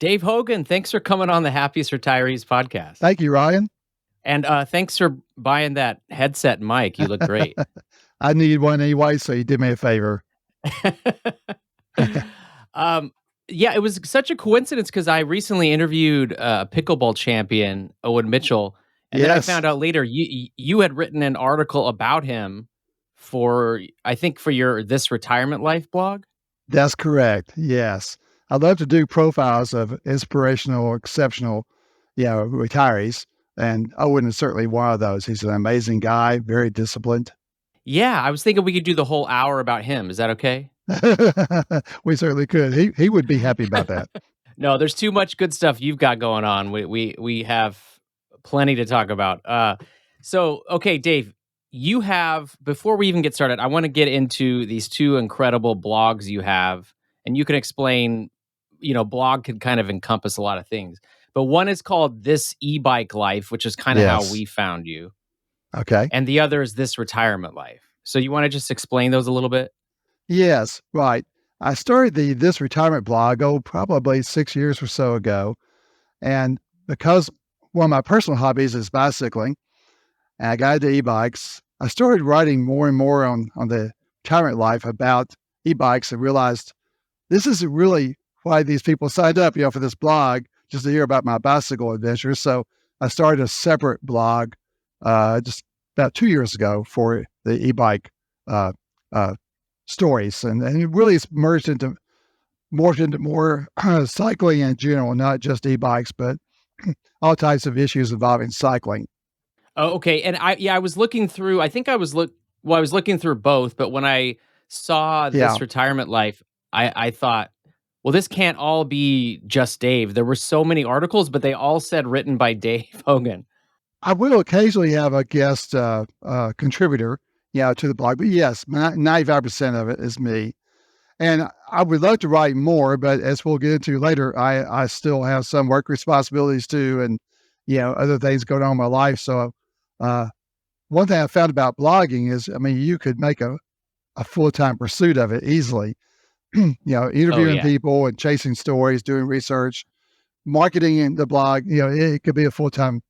Dave Hogan, thanks for coming on the Happiest Retirees podcast. Thank you, Ryan. And thanks for buying that headset mic. You look great. I needed one anyway, so you did me a favor. um, yeah, it was such a coincidence because I recently interviewed a pickleball champion, Owen Mitchell, and then I Yes, found out later you had written an article about him for, I think, for your This Retirement Life blog. that's correct. Yes. I love to do profiles of inspirational, exceptional, retirees. And Owen is certainly one of those. He's an amazing guy, very disciplined. Yeah, I was thinking we could do the whole hour about him. Is that okay? We certainly could. He would be happy about that. No, there's too much good stuff you've got going on. We have plenty to talk about. So okay, Dave, you have before we even get started, I want to get into these two incredible blogs you have, and you can explain. Blog can kind of encompass a lot of things, but one is called This E-Bike Life, which is kind of how Yes. we found you, Okay. and the other is This Retirement Life. So you want to just explain those a little bit? Yes, right. I started this retirement blog, probably 6 years or so ago. And because one of my personal hobbies is bicycling, and I got into e-bikes, I started writing more and more on the retirement life about e-bikes and realized this isn't really why these people signed up, for this blog, just to hear about my bicycle adventures. So I started a separate blog just about 2 years ago for the e-bike uh, uh, stories. And it really is morphed into more cycling in general, not just e-bikes, but all types of issues involving cycling. Oh, okay. And I was looking through. I was looking through both. But when I saw Yeah, This Retirement Life, I thought, well, this can't all be just Dave. There were so many articles, but they all said written by Dave Hogan. I will occasionally have a guest contributor, to the blog, but yes, 95% of it is me. And I would love to write more, but as we'll get into later, I still have some work responsibilities too, and other things going on in my life. So, one thing I found about blogging is, you could make a full time pursuit of it easily. Oh Interviewing yeah, people and chasing stories, doing research, marketing in the blog. It could be a full time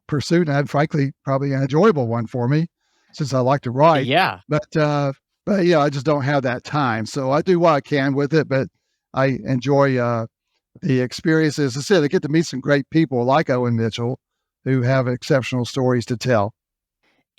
pursuit, and frankly, probably an enjoyable one for me, since I like to write. yeah. But I just don't have that time. So I do what I can with it, but I enjoy the experiences. As I said, I get to meet some great people like Owen Mitchell who have exceptional stories to tell.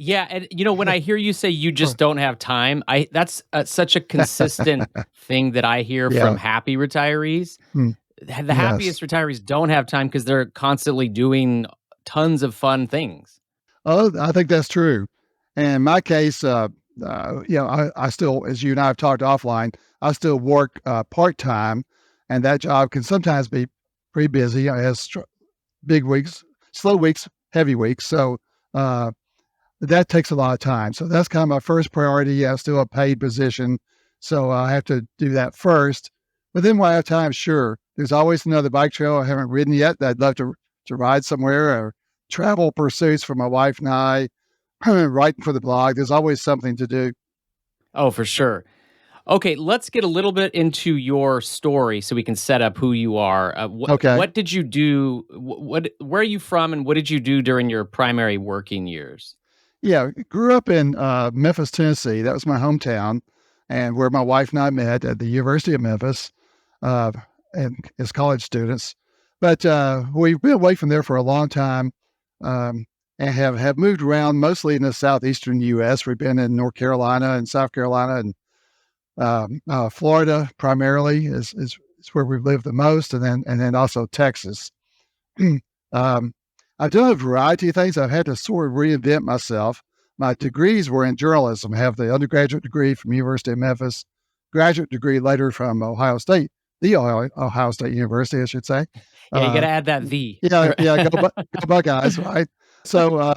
Yeah, and when I hear you say you just don't have time, that's such a consistent thing that I hear from Yeah. happy retirees. Hmm. The Yes. happiest retirees don't have time because they're constantly doing tons of fun things. Oh, I think that's true. And in my case, I still, as you and I have talked offline, I still work part time, and that job can sometimes be pretty busy. It has big weeks, slow weeks, heavy weeks. So uh, that takes a lot of time. So that's kind of my first priority. Yeah, still a paid position. So I have to do that first. But then when I have time, sure, there's always another bike trail I haven't ridden yet that I'd love to ride somewhere, or travel pursuits for my wife and I, writing for the blog. There's always something to do. Oh, for sure. Okay, let's get a little bit into your story so we can set up who you are. Okay. What did you do? Where are you from, and what did you do during your primary working years? Yeah. Grew up in Memphis, Tennessee. That was my hometown, and where my wife and I met at the University of Memphis uh, and as college students. But we've been away from there for a long time. And have moved around mostly in the southeastern U.S. We've been in North Carolina and South Carolina and Florida primarily is where we've lived the most, and then also Texas. um, I've done a variety of things. I've had to sort of reinvent myself. My degrees were in journalism. I have the undergraduate degree from University of Memphis, graduate degree later from Ohio State, the Ohio State University, I should say. Yeah, you got Uh, to add that "the." yeah, go Buckeyes, right? So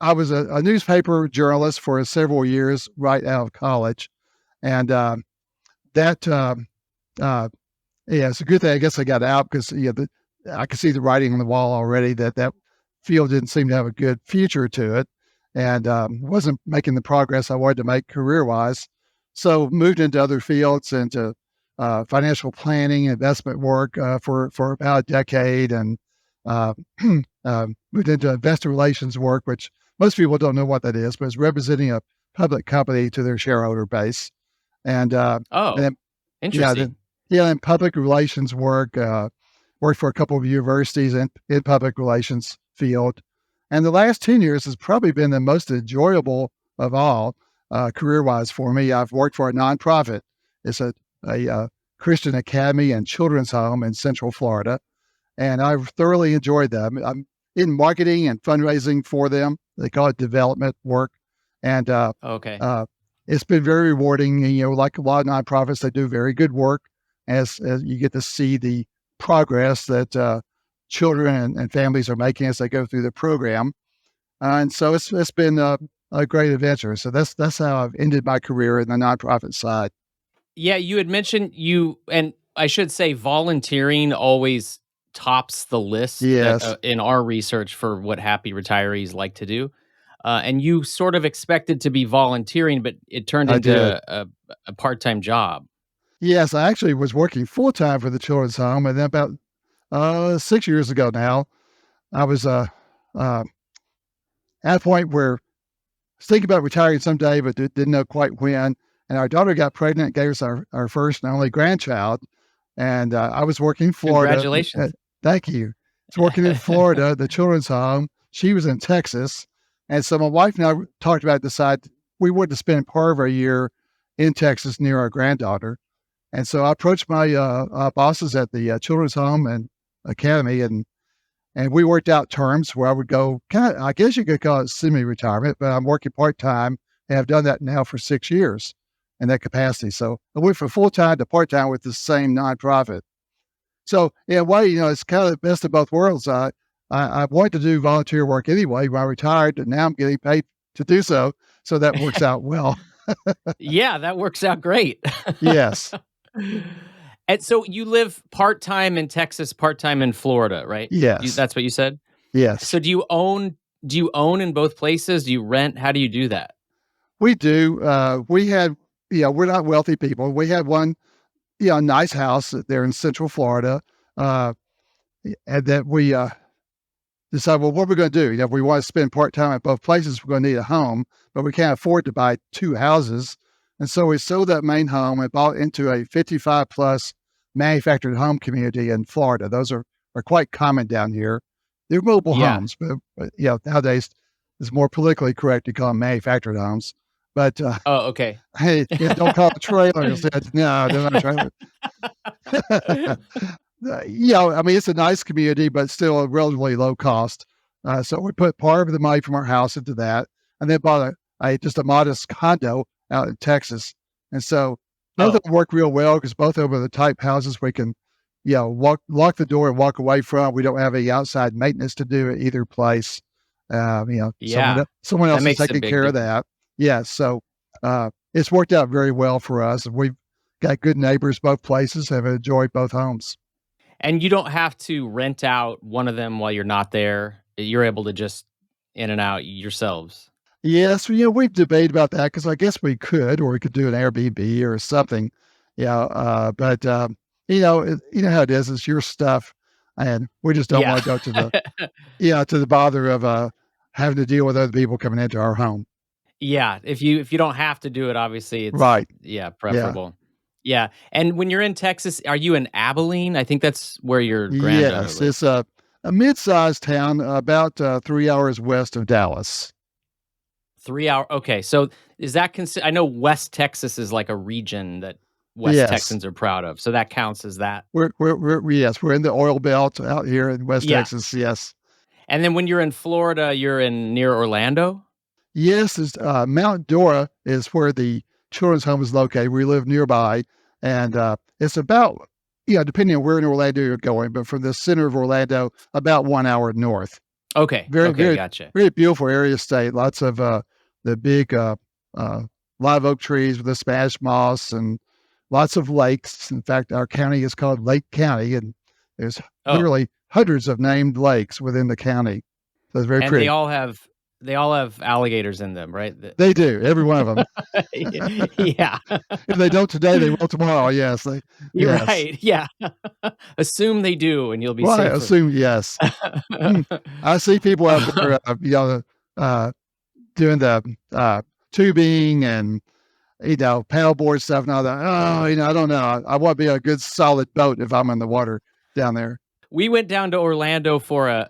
I was a newspaper journalist for several years right out of college, and that it's a good thing. I guess I got out because I could see the writing on the wall already that field didn't seem to have a good future to it, and wasn't making the progress I wanted to make career wise. So moved into other fields, into financial planning, investment work for about a decade, and uh, moved into investor relations work, which most people don't know what that is, but it's representing a public company to their shareholder base. And and Oh, then yeah, interesting. then yeah, in public relations work, worked for a couple of universities in public relations field. And the last 10 years has probably been the most enjoyable of all career wise for me. I've worked for a nonprofit. It's a Christian academy and children's home in Central Florida. And I've thoroughly enjoyed them. I'm in marketing and fundraising for them. They call it development work. And Okay. uh, it's been very rewarding. And, like a lot of nonprofits, they do very good work as you get to see the progress that children and families are making as they go through the program. And so it's been a great adventure. So that's how I've ended my career in the nonprofit side. Yeah, you had mentioned you, and I should say volunteering always tops the list that Yes, in our research for what happy retirees like to do. And you sort of expected to be volunteering, but it turned I did. into a part-time job. Yes, I actually was working full time for the children's home, and then about 6 years ago now, I was uh, at a point where I was thinking about retiring someday, but didn't know quite when. And our daughter got pregnant, gave us our first and only grandchild. And I was working in Florida. Congratulations. Thank you. I was working in Florida, the children's home. She was in Texas. And so my wife and I talked about decided we wanted to spend part of our year in Texas near our granddaughter. And so I approached my bosses at the children's home and academy, and we worked out terms where I would go kind of, I guess you could call it semi-retirement, but I'm working part-time and I've done that now for 6 years in that capacity. So I went from full-time to part-time with the same nonprofit. So in a way, it's kind of the best of both worlds. I wanted to do volunteer work anyway when I retired, and now I'm getting paid to do so. So that works out well. Yeah, that works out great. Yes. And so you live part-time in Texas, part-time in Florida, right? Yes. That's what you said? Yes. So do you own in both places? Do you rent? How do you do that? We do. We had, we're not wealthy people. We had one, nice house there in Central Florida. Uh, and that we decide, well, what we're going to do. If we want to spend part time at both places, we're going to need a home, but we can't afford to buy two houses. And so we sold that main home and bought into a 55 plus manufactured home community in Florida. Those are quite common down here. They're mobile Yeah. homes, but nowadays it's more politically correct to call them manufactured homes. But Oh, okay. hey, don't call it trailers. No, they're not trailers. I mean, it's a nice community, but still a relatively low cost. So we put part of the money from our house into that, and then bought just a modest condo out in Texas. And so both Oh, of them work real well because both of them are the type houses we can, lock the door and walk away from. We don't have any outside maintenance to do at either place. yeah. Someone That else is makes a taking big care of difference. that. Yeah, so it's worked out very well for us. We've got good neighbors both places. Have enjoyed both homes. And you don't have to rent out one of them while you're not there. You're able to just in and out yourselves. Yes, we've debated about that because I guess we could, or we could do an Airbnb or something. But you know how it is. It's your stuff, and we just don't Yeah. want to go to the bother of having to deal with other people coming into our home. Yeah, if you don't have to do it, obviously it's Right. yeah, Yeah. preferable. Yeah, and when you're in Texas, are you in Abilene? I think that's where your granddaughter Yes, lives. it's a mid-sized town about 3 hours west of Dallas. 3 hour okay, so is that I know West Texas is like a region that West Yes, Texans are proud of, so that counts as that? yes, we're in the oil belt out here in West Yeah, Texas. Yes. and then when you're in Florida, you're in near Orlando? Yes, it's, Mount Dora is where the children's home is located. We live nearby, and it's about, depending on where in Orlando you're going, but from the center of Orlando, about 1 hour north. Okay, Very, okay, very, gotcha. very beautiful area state. Lots of the big uh, live oak trees with the Spanish moss and lots of lakes. In fact, our county is called Lake County, and there's Oh, literally hundreds of named lakes within the county. So it's very and they pretty. all have they all have alligators in them, right? They do, every one of them. Yeah. If they don't today, they will tomorrow. Yes, You're yes. right. Yeah. Assume they do, and you'll be Well, I safer. assume yes. I see people out there, doing the tubing and paddleboard stuff and all that. Oh, I don't know. I want to be a good solid boat if I'm in the water down there. We went down to Orlando for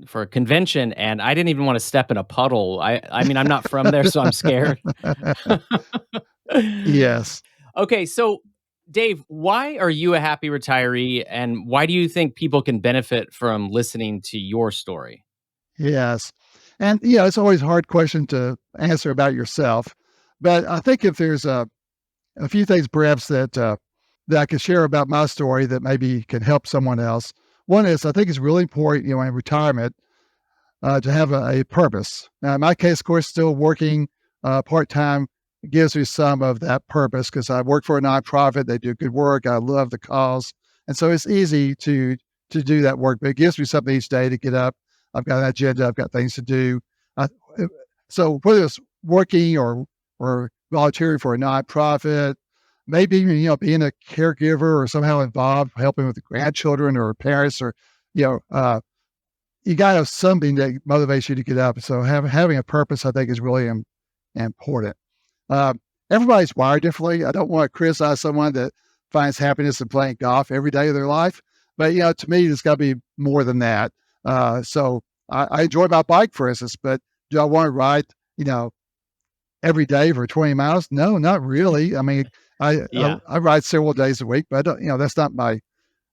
for a convention, and I didn't even wanna step in a puddle. I mean, I'm not from there, so I'm scared. Yes, Okay, so Dave, why are you a happy retiree, and why do you think people can benefit from listening to your story? yes. And, it's always a hard question to answer about yourself. But I think if there's a few things perhaps that I could share about my story that maybe can help someone else. One is I think it's really important, in retirement, to have a purpose. Now, in my case, of course, still working part time gives me some of that purpose because I work for a nonprofit. They do good work. I love the cause, and so it's easy to do that work. But it gives me something each day to get up. I've got an agenda. I've got things to do. I, so whether it's working or volunteering for a nonprofit, maybe even being a caregiver or somehow involved, helping with the grandchildren or parents, or you know you got to have something that motivates you to get up. So having a purpose, I think, is really important. Uh, Everybody's wired differently. I don't want to criticize someone that finds happiness in playing golf every day of their life, but to me, it's got to be more than that. So I enjoy my bike, for instance, but do I want to ride, every day for 20 miles? No, not really. I mean, Yeah, I ride several days a week, but I don't, that's not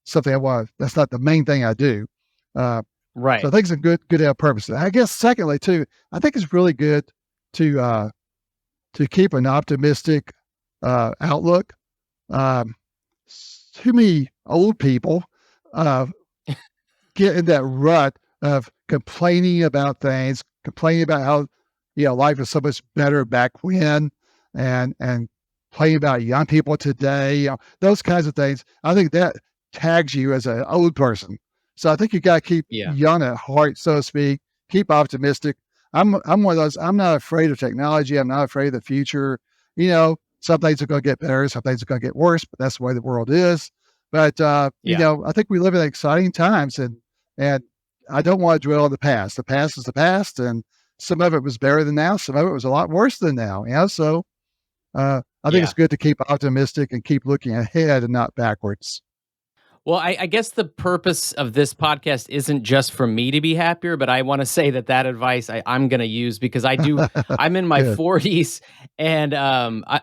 something I want. That's not the main thing I do. Uh, so I right. think it's a good to have purpose. I guess secondly too, I think it's really good to keep an optimistic outlook. Um, Too many old people uh, get in that rut of complaining about things, complaining about how life is so much better back when, and complaining about young people today, those kinds of things. I think that tags you as an old person. So I think you got to keep Yeah, young at heart, so to speak. Keep optimistic. I'm one of those. I'm not afraid of technology. I'm not afraid of the future. Some things are going to get better. Some things are going to get worse. But that's the way the world is. But yeah, I think we live in exciting times, and I don't want to dwell on the past. The past is the past, and some of it was better than now. Some of it was a lot worse than now. So I think it's yeah. good to keep optimistic and keep looking ahead and not backwards. Well, I guess the purpose of this podcast isn't just for me to be happier, but I want to say that advice I'm going to use because I'm in my Good. 40s, and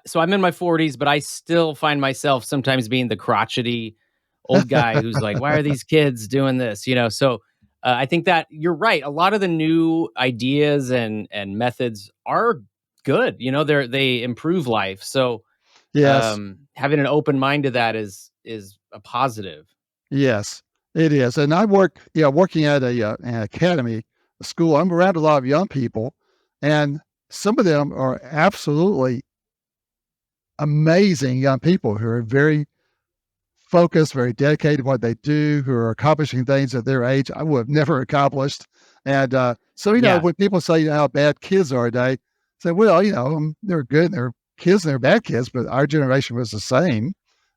so I'm in my 40s, but I still find myself sometimes being the crotchety old guy who's like, "Why are these kids doing this?" So I think that you're right. A lot of the new ideas and methods are good. They improve life. So Yes. having an open mind to that is a positive. Yes, it is. And I working at an academy, a school. I'm around a lot of young people, and some of them are absolutely amazing young people who are very focused, very dedicated to what they do, who are accomplishing things at their age I would have never accomplished. And so, Yeah. when people say how bad kids are today, say, well, they're good, they're kids, and they're bad kids, but our generation was the same,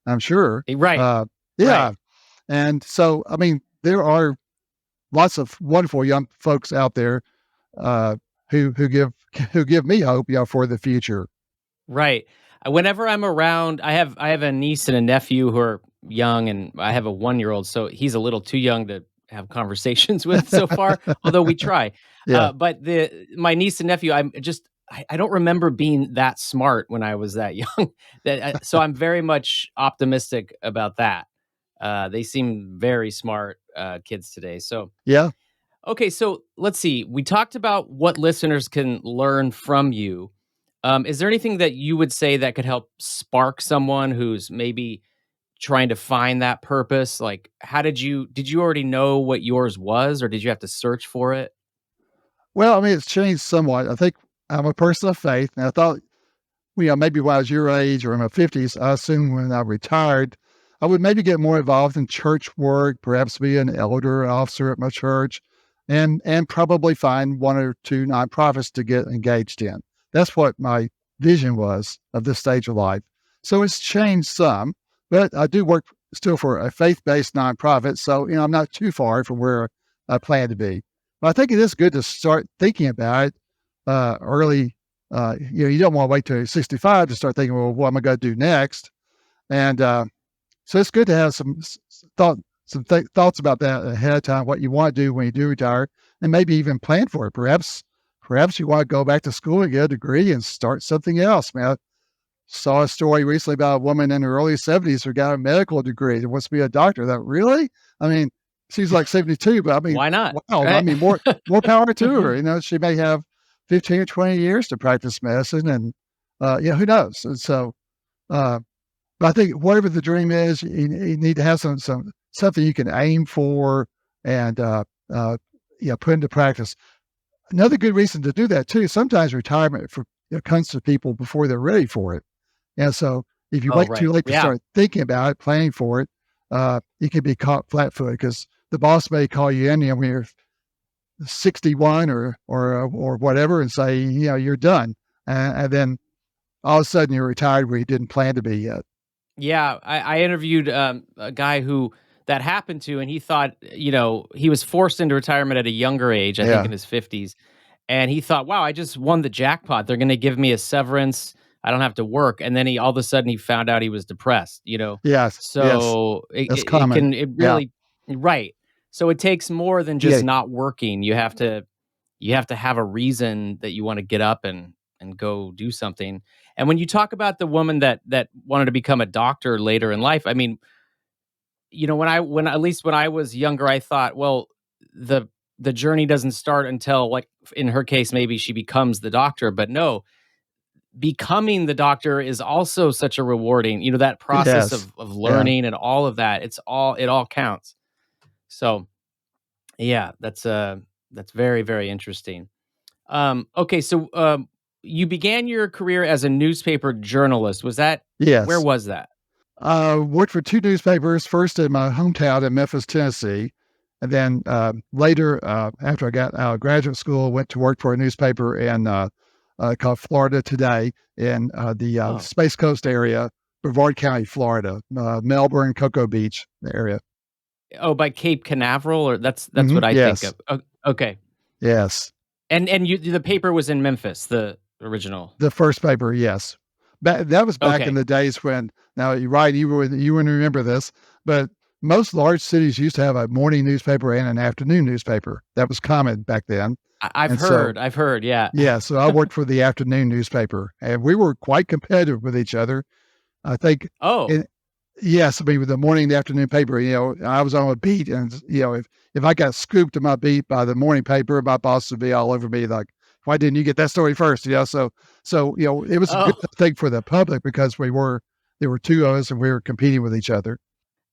I'm sure. Right. Yeah. Right. And so, I mean, there are lots of wonderful young folks out there uh, who give me hope, for the future. Right. Whenever I'm around, I have a niece and a nephew who are young, and I have a 1-year-old, so he's a little too young to have conversations with so far, although we try. Yeah. But the my niece and nephew, I don't remember being that smart when I was that young. So I'm very much optimistic about that. They seem very smart kids today. So Yeah. okay, so let's see. We talked about what listeners can learn from you. Is there anything that you would say that could help spark someone who's maybe trying to find that purpose? Like, how did you already know what yours was, or did you have to search for it? Well, I mean, it's changed somewhat. I think I'm a person of faith, and I thought, maybe when I was your age or in my 50s, I assumed when I retired, I would maybe get more involved in church work, perhaps be an elder, officer at my church, and probably find one or two nonprofits to get engaged in. That's what my vision was of this stage of life. So it's changed some, but I do work still for a faith-based nonprofit. So, I'm not too far from where I plan to be. But I think it is good to start thinking about it early. You don't want to wait till you're 65 to start thinking, well, what am I going to do next? And so it's good to have thought, thoughts about that ahead of time, what you want to do when you do retire, and maybe even plan for it. Perhaps you want to go back to school and get a degree and start something else. Man, I saw a story recently about a woman in her early 70s who got a medical degree and wants to be a doctor. That really? I mean, she's like 72, but I mean, Why not? wow, I Right? mean, more power to her. She may have 15 or 20 years to practice medicine, and who knows? And so, uh, but I think whatever the dream is, you need to have something you can aim for and put into practice. Another good reason to do that too. Sometimes retirement comes to people before they're ready for it, and so if you Oh, wait too right. late to Yeah. start thinking about it, planning for it, you can be caught flat-footed because the boss may call you in when you're 61 or whatever and say you're done, and then all of a sudden you're retired where you didn't plan to be yet. Yeah, I interviewed a guy who that happened to, and he thought, he was forced into retirement at a younger age, I think Yeah. in his 50s. And he thought, wow, I just won the jackpot. They're going to give me a severance. I don't have to work. And then all of a sudden he found out he was depressed. Yes. Yes. So That's common. it Yeah. really, right. So it takes more than just Yeah. not working. You have to have a reason that you want to get up and go do something. And when you talk about the woman that wanted to become a doctor later in life, I mean, when at least when I was younger, I thought, well, the the journey doesn't start until, like, in her case, maybe she becomes the doctor, but no, becoming the doctor is also such a rewarding, that process Yes. of Yeah. learning and all of that. It all counts. So, yeah, that's very, very interesting. Okay, so you began your career as a newspaper journalist. Where Yes. was that? Worked for two newspapers, first in my hometown in Memphis, Tennessee. And then later, after I got out of graduate school, went to work for a newspaper in called Florida Today in the Oh, Space Coast area, Brevard County, Florida, Melbourne, Cocoa Beach area. oh, by Cape Canaveral, or that's what I think Yes. of. Okay. Yes. And the paper was in Memphis, the original. The first paper, yes. That was back in Okay. the days when now you're right, you wouldn't remember this, but most large cities used to have a morning newspaper and an afternoon newspaper. That was common back then. I've And so, heard, yeah. yeah, so I worked for the afternoon newspaper and we were quite competitive with each other. I think Oh, in yes, I mean, with the morning and afternoon paper, I was on a beat and, if I got scooped in my beat by the morning paper, my boss would be all over me like, "Why didn't you get that story first?" So, it was a good oh, thing for the public because there were 2 of us and we were competing with each other.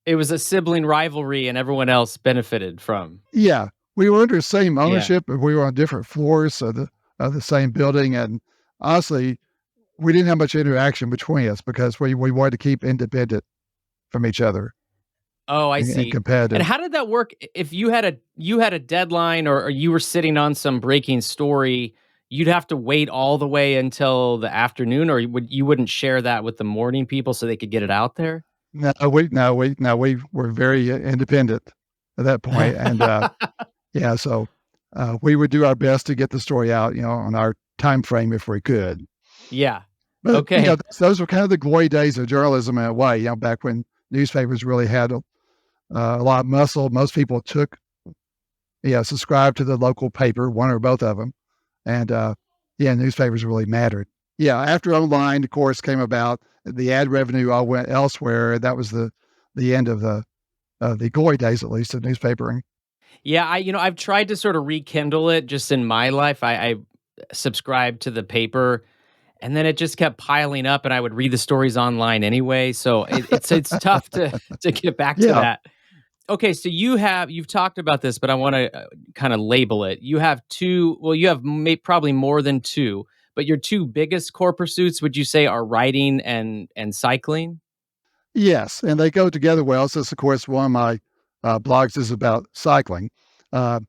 it was a sibling rivalry and everyone else benefited from. Yeah, we were under the same Yeah. ownership, but we were on different floors of the same building, and honestly, we didn't have much interaction between us because we wanted to keep independent from each other Oh, I and see. And competitive. how did that work? If you had a deadline, or you were sitting on some breaking story, you'd have to wait all the way until the afternoon, or you wouldn't share that with the morning people so they could get it out there? No, we were very independent at that point, and, yeah, so, we would do our best to get the story out, on our time frame if we could. Yeah. But, Okay. those were kind of the glory days of journalism in a way, back when newspapers really had a lot of muscle. Most people subscribed to the local paper, one or both of them, and, yeah, newspapers really mattered. Yeah, after online, of course, came about, the ad revenue all went elsewhere. That was the end of the glory days, at least, of newspapering. Yeah, I've tried to sort of rekindle it just in my life. I subscribed to the paper, and then it just kept piling up, and I would read the stories online anyway. So it's tough to get back to Yeah. that. Okay, so you've talked about this, but I want to kind of label it. You have two. Well, you have probably more than two, but your two biggest core pursuits, would you say, are writing and cycling? Yes, and they go together well, since, of course, one of my, blogs is about cycling. Uh,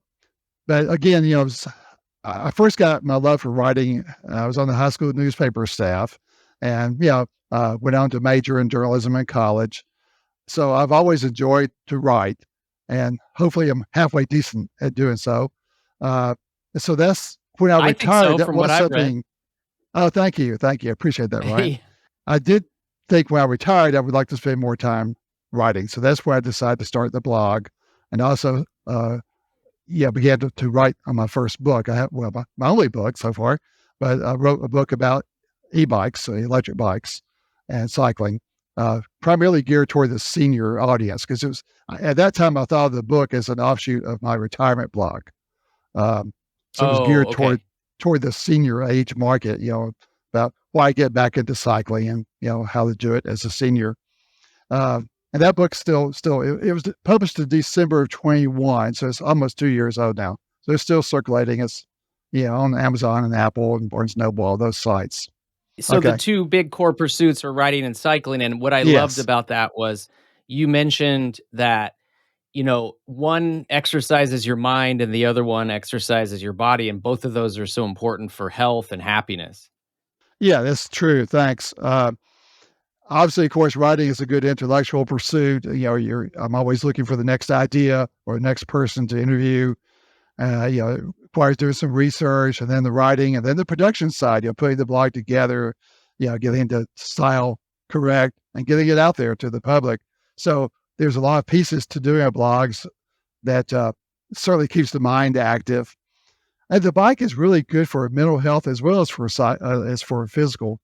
But again, I first got my love for writing. I was on the high school newspaper staff, and went on to major in journalism in college. So I've always enjoyed to write, and hopefully I'm halfway decent at doing so. Uh, so that's when I I think retired. so That from what was I've read. something. Oh, thank you. I appreciate that, Ryan. I did think when I retired, I would like to spend more time writing. So that's where I decided to start the blog, and also, began to write on my first book. I have my only book so far, but I wrote a book about e-bikes, so electric bikes, and cycling, primarily geared toward the senior audience because it was at that time I thought of the book as an offshoot of my retirement blog. Um, so it was Oh, geared okay. toward the senior age market, about why get back into cycling and how to do it as a senior. And that book still it was published in December of 21, so it's almost 2 years old now. So it's still circulating. It's on Amazon and Apple and Barnes Noble, all those sites. So the Okay. two big core pursuits are riding and cycling, and what I loved Yes. about that was you mentioned that, one exercises your mind and the other one exercises your body, and both of those are so important for health and happiness. Yeah, that's true. Thanks. Obviously, of course, writing is a good intellectual pursuit. I'm always looking for the next idea or the next person to interview. It requires doing some research and then the writing and then the production side, putting the blog together, getting the style correct and getting it out there to the public. So there's a lot of pieces to doing a blogs that certainly keeps the mind active. And the bike is really good for mental health as well as for physical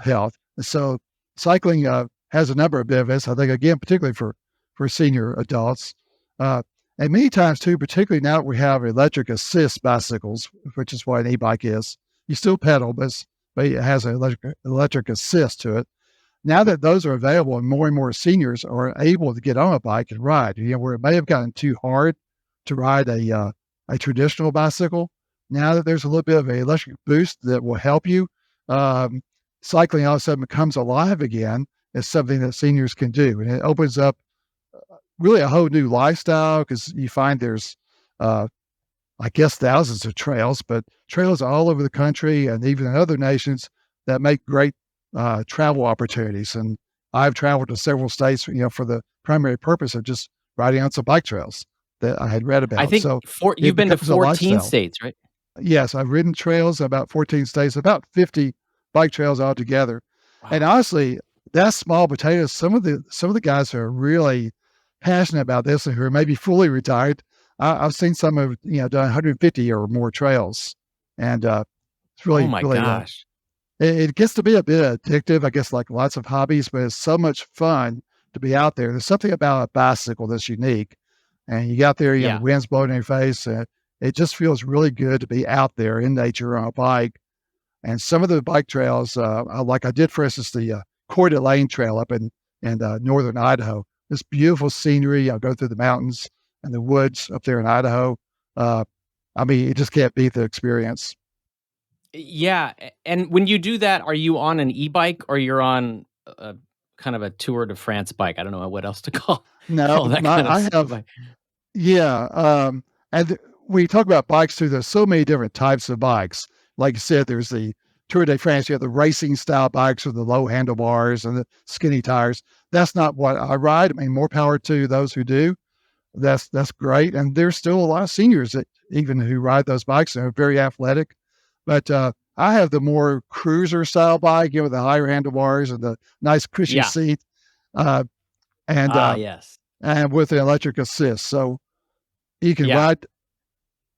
health. So cycling has a number of benefits. I think again, particularly for senior adults, uh, and many times too, particularly now that we have electric assist bicycles, which is what an e-bike is. You still pedal, but it has an electric assist to it. Now that those are available, and more seniors are able to get on a bike and ride. Where it may have gotten too hard to ride a traditional bicycle, now that there's a little bit of an electric boost that will help you, um, cycling all of a sudden becomes alive again. It's something that seniors can do, and it opens up really a whole new lifestyle because you find there's, uh, I guess, thousands of trails, but trails all over the country and even in other nations that make great travel opportunities. And I've traveled to several states, for the primary purpose of just riding on some bike trails that I had read I about. think So you've it been to becomes a 14 lifestyle. states, right? Yes, I've ridden trails in about 14 states, about 50 bike trails altogether. And Wow. honestly, that's small potatoes. Some of the guys who are really passionate about this and who are maybe fully retired, I've seen some have done 150 or more trails, and it's Oh really my really gosh. it gets to be a bit addictive, I guess, like lots of hobbies, but it's so much fun to be out there. There's something about a bicycle that's unique, and you get out there, the Yeah. wind's blowing in your face, and it just feels really good to be out there in nature on a bike. And some of the bike trails, I did, for instance, the Coeur d'Alene Trail up in northern Idaho. This beautiful scenery. I'll go through the mountains and the woods up there in Idaho. Uh, I mean, you just can't beat the experience. Yeah, and when you do that, are you on an e-bike or you're on a kind of a Tour de France bike? I don't know what else to call No, call that my kind of I have bike. Yeah, and we talk about bikes too. There's so many different types of bikes. Like you said, there's the Tour de France. You have the racing style bikes with the low handlebars and the skinny tires. That's not what I ride. I mean, more power to those who do. That's great. And there's still a lot of seniors that even who ride those bikes and are very athletic. But I have the more cruiser style bike, with the higher handlebars and the nice cushy Yeah. seat, uh, and Ah, uh, yes. and with the electric assist. So you can Yeah. ride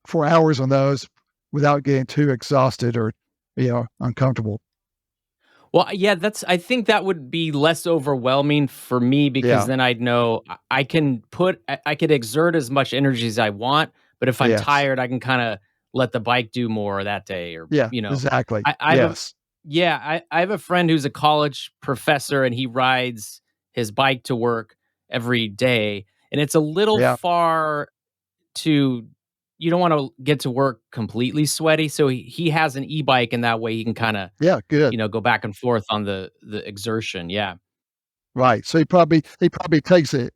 for hours on those without getting too exhausted or, uncomfortable. Well, yeah, I think that would be less overwhelming for me because Yeah. then I'd know I can I could exert as much energy as I want, but if I'm Yes. tired, I can kinda let the bike do more that day or, Yeah, exactly. I have a Yes. yeah, I have a friend who's a college professor and he rides his bike to work every day, and it's a little Yeah. far to you don't wanna get to work completely sweaty, so he has an e-bike and that way he can kinda Yeah, good. go back and forth on the exertion, yeah. Right. So he probably takes it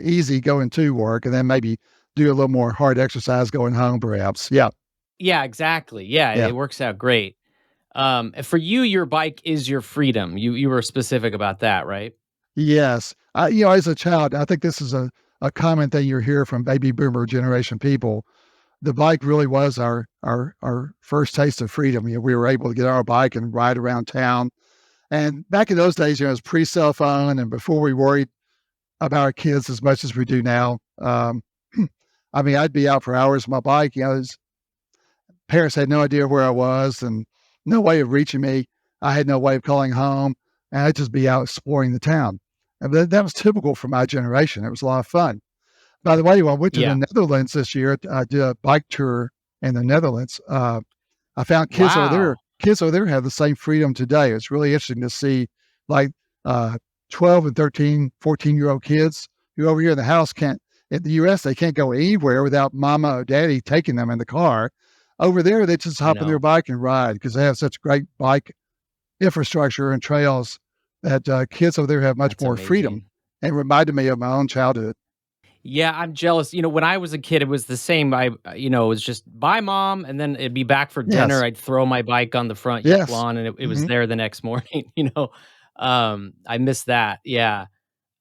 easy going to work and then maybe do a little more hard exercise going home, perhaps. Yeah, Yeah, exactly. Yeah, yeah, it works out great. And for you, your bike is your freedom. You were specific about that, right? yes. As a child, I think this is a common thing you hear from baby boomer generation people. The bike really was our first taste of freedom. We were able to get on our bike and ride around town. And back in those days, it was pre-cell phone, and before we worried about our kids as much as we do now. I mean, I'd be out for hours on my bike. Parents had no idea where I was and no way of reaching me. I had no way of calling home, and I'd just be out exploring the town. And that was typical for my generation. It was a lot of fun. By the way, when I went to the Yeah. Netherlands this year, I did a bike tour in the Netherlands. I found Wow. kids over there have the same freedom today. It's really interesting to see like uh, 12 and 13, 14-year-old kids who over here in the house can't, in the US, they can't go anywhere without mama or daddy taking them in the car. Over there, they just I hop on their know. bike and ride because they have such great bike infrastructure and trails that kids over there have much That's more freedom. amazing. And reminded me of my own childhood. Yeah, I'm jealous. When I was a kid, it was the same. It was just bye, mom, and then it'd be back for dinner. Yes. I'd throw my bike on the front Yes. lawn, and it was Hmm. there the next morning. I miss that. Yeah.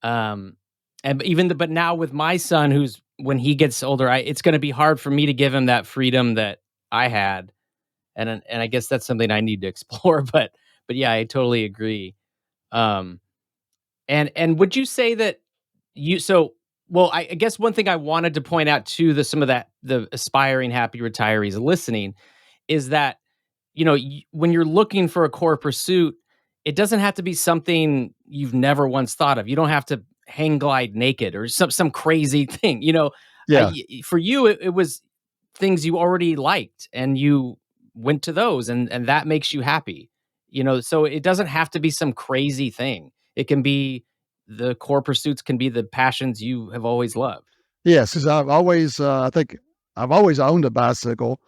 Um, but now with my son, who's when he gets older, it's going to be hard for me to give him that freedom that I had, and I guess that's something I need to explore. But yeah, I totally agree. Um, and would you say that you so well, I guess one thing I wanted to point out to the aspiring happy retirees listening is that, when you're looking for a core pursuit, it doesn't have to be something you've never once thought of. You don't have to hang glide naked or some crazy thing. Yeah. For you, it was things you already liked and you went to those, and that makes you happy. So it doesn't have to be some crazy thing. It can be the core pursuits can be the passions you have always loved. Yes, because I think I've always owned a bicycle.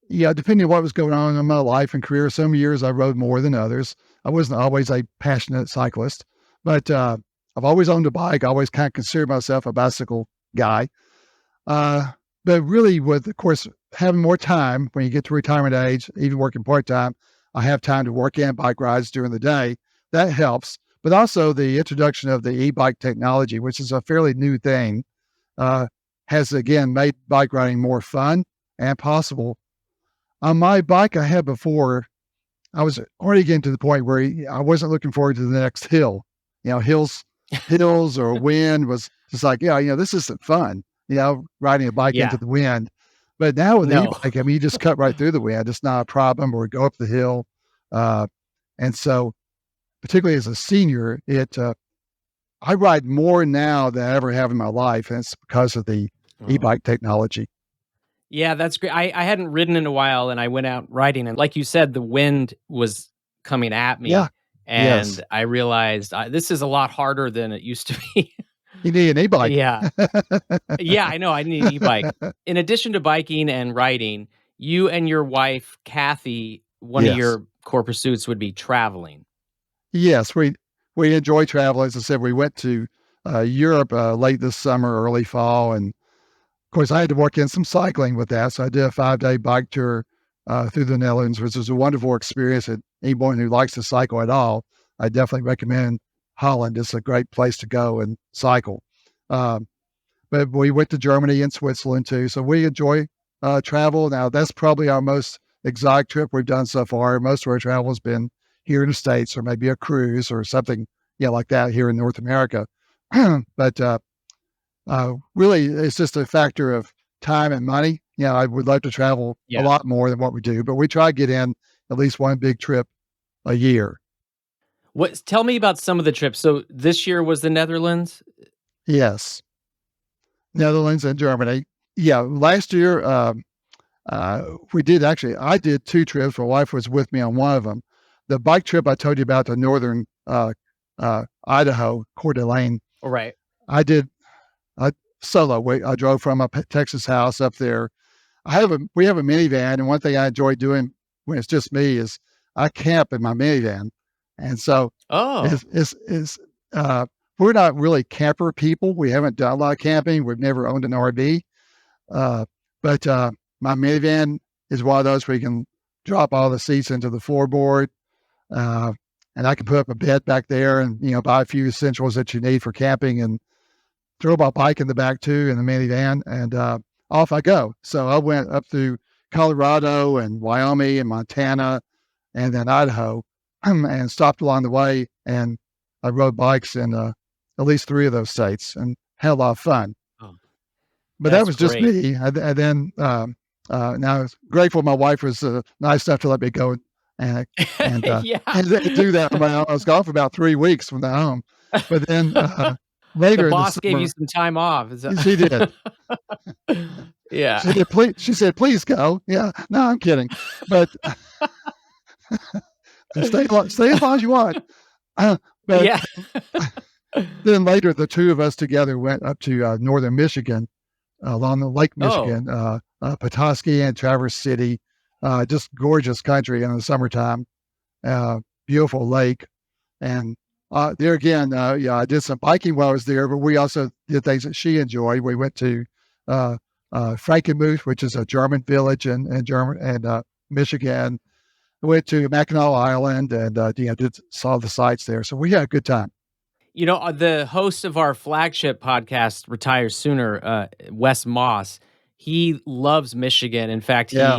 Yeah, depending on what was going on in my life and career, some years I rode more than others. I wasn't always a passionate cyclist, but I've always owned a bike. I always kind of considered myself a bicycle guy. Uh, but really, with of course having more time when you get to retirement age, even working part time, I have time to work and bike rides during the day. That helps. But also the introduction of the e-bike technology, which is a fairly new thing, uh, has again made bike riding more fun and possible. On my bike I had before, I was already getting to the point where I wasn't looking forward to the next hill. Hills or wind was just like, yeah, this isn't fun, riding a bike into Yeah. the wind. But now with the No. e-bike, I mean, you just cut right through the wind. It's not a problem, or go up the hill. Uh, and so, particularly as a senior, I ride more now than I ever have in my life, and it's because of the Oh. e-bike technology. Yeah, that's great. I hadn't ridden in a while, and I went out riding, and like you said, the wind was coming at Yeah. me, Yes. and I realized, this is a lot harder than it used to be. You need an e-bike. Yeah. Yeah, I know, I need an e-bike. In addition to biking and riding, you and your wife, Kathy, one of Yes. your core pursuits would be traveling. Yes, we enjoy travel. As I said, we went to Europe late this summer, early fall, and of course, I had to work in some cycling with that. So I did a 5-day bike tour through the Netherlands, which was a wonderful experience. And anyone who likes to cycle at all, I definitely recommend Holland. It's a great place to go and cycle. Um, but we went to Germany and Switzerland too. So we enjoy travel. Now, that's probably our most exotic trip we've done so far. Most of our travel has been here in the States, or maybe a cruise or something, like that here in North America. But really, it's just a factor of time and money. I would love to travel a Yeah. lot more than what we do, but we try to get in at least one big trip a year. Tell me about some of the trips. So this year was the Netherlands? Yes, Netherlands and Germany. Yeah, last year we did actually. I did two trips. My wife was with me on one of them. The bike trip I told you about to northern Idaho, Coeur d'Alene. All right. I did I solo. I drove from a Texas house up there. We have a minivan, and one thing I enjoy doing when it's just me is I camp in my minivan, and so Oh, is we're not really camper people. We haven't done a lot of camping. We've never owned an RV, Uh, but my minivan is one of those where you can drop all the seats into the floorboard, uh, and I can put up a bed back there, and buy a few essentials that you need for camping, and throw my bike in the back too in the minivan, and off I go. So I went up through Colorado and Wyoming and Montana, and then Idaho, and stopped along the way, and I rode bikes in at least three of those states, and had a lot of fun. Oh, But that that's was just great. me. And then now I was grateful my wife was nice enough to let me go and and uh, Yeah. and do that on my own. I was gone for about 3 weeks from the home, but then The later in the boss gave you summer, some time off. Is that she did. Yeah. She said, "Please," she said, "Please go." Yeah, no, I'm kidding, but stay as long as you want. But Yeah. then later, the two of us together went up to northern Michigan, along the Lake Oh, Michigan, Petoskey and Traverse City. Just gorgeous country in the summertime. Uh, Beautiful lake, and there again, yeah, I did some biking while I was there, but we also did things that she enjoyed. We went to uh, Frankenmuth, which is a German village in German and Michigan. We went to Mackinac Island and did saw the sights there. So we had a good time. the host of our flagship podcast, Retire Sooner, Wes Moss, he loves Michigan. In fact, Yeah.